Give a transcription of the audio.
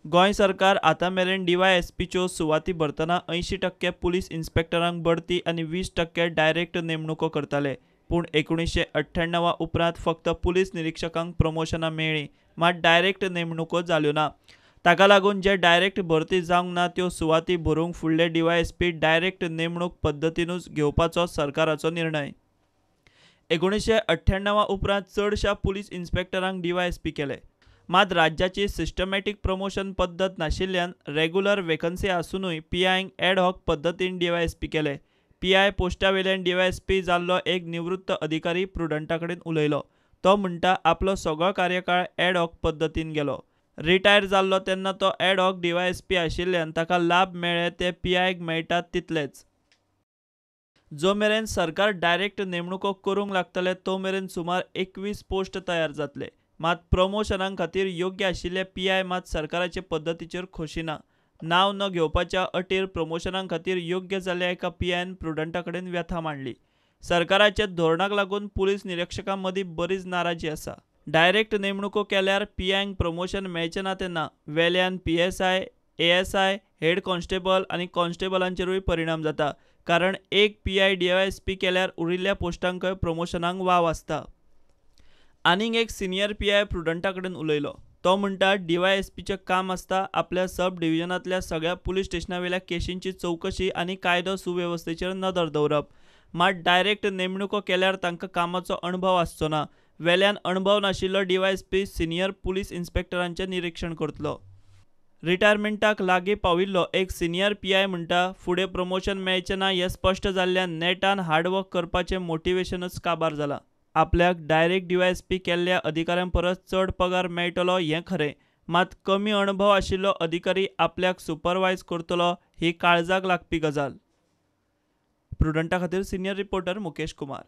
गोंय सरकार आतां मेरेन DYSPच्यो सुवाती भरतना 80% पुलीस इन्स्पेक्टरांक बढती आनी 20% डायरेक्ट नेमणुको करताले। पूण 1998 उपरांत फक्त पुलीस निरीक्षकांक प्रमोशनां मेळ्ळीं, मात डायरेक्ट नेमणुको जाल्यो ना। ताका लागून जे डायरेक्ट भरती जावंक ना त्यो सुवाती भरूंक फुडले DYSP डायरेक्ट नेमणूक पद्दतीनूच घेवपाचो सरकाराचो निर्णय। 1998 उपरांत चडशा पुलीस इन्स्पेक्टरांक DYSP केले। मात राज्याची सिस्टमॅटिक प्रमोशन पद्दत नाशिल्ल्यान रेग्युलर वेकन्सी आसूनय PIंक एड हॉक पद्दतीन DYSP केले। PI पोस्टा वयल्यान DYSP जाल्लो एक निवृत्त अधिकारी प्रुडंटा कडेन उलयलो। तो म्हणटा आपलो सगळो कार्यकाळ एड हॉक पद्दतीन गेलो। रिटायर जाल्लो तेन्ना तो एड हॉक DYSP आशिल्ल्यान ताका लाभ मेळ्ळे ते PIंक मेळटात तितलेच। जो मेरेन सरकार डायरेक्ट नेमणुको करूंक लागतले तो मेरेन सुमार 21 पोस्ट तयार जातले। मात प्रमोशनां खातीर योग्य आशिल्ले PI मात सरकाराचे पद्दतीचेर खोशी ना। नांव न घेवपाच्या अटीर प्रमोशनां खातीर योग्य जाल्ल्या एका PIन प्रुडंटा कडेन व्यथा मांडली। सरकाराचे धोरणाक लागून पुलीस निरीक्षकां मदीं बरीच नाराजी आसा। डायरेक्ट नेमणुको केल्यार PIंक प्रमोशन मेळचें ना तेन्ना वेल्यान PSI, ASI, हेड कॉन्स्टेबल आनी कॉन्स्टेबलांचेरूय परिणाम जाता, कारण एक PI DYSP केल्यार उरिल्ल्या पोस्टांकय प्रमोशनांक वाव आसता। आनीक एक सिनियर PI प्रुडंटा कडेन उलयलो। तो म्हणटा DYSPचें काम आसता आपल्या सब डिव्हिजनांतल्या सगळ्या पुलीस स्टेशनां वयल्या केशींची चवकशी आनी कायदो सुवेवस्थेचेर नदर दवरप। मात डायरेक्ट नेमणुको केल्यार तांकां कामाचो अणभव आसचो ना। वेल्यान अणभव नाशिल्लो DYSP सिनियर पुलीस इन्स्पेक्टरांचें निरीक्षण करतलो। रिटायरमेंटाक लागीं पाविल्लो एक सिनियर PI म्हणटा फुडें प्रमोशन मेळचें ना हें स्पश्ट जाल्ल्यान नेटान हार्डवर्क करपाचें मोटिवेशनच काबार जालां। आपल्याक डायरेक्ट DYSP केल्ल्या अधिकाऱ्यां परस चड पगार मेळटलो हें खरें, मात कमी अणभव आशिल्लो अधिकारी आपल्याक सुपरवायज करतलो ही काळजाक लागपी गजाल। प्रुडंटा खातीर सिनियर रिपोर्टर मुकेश कुमार।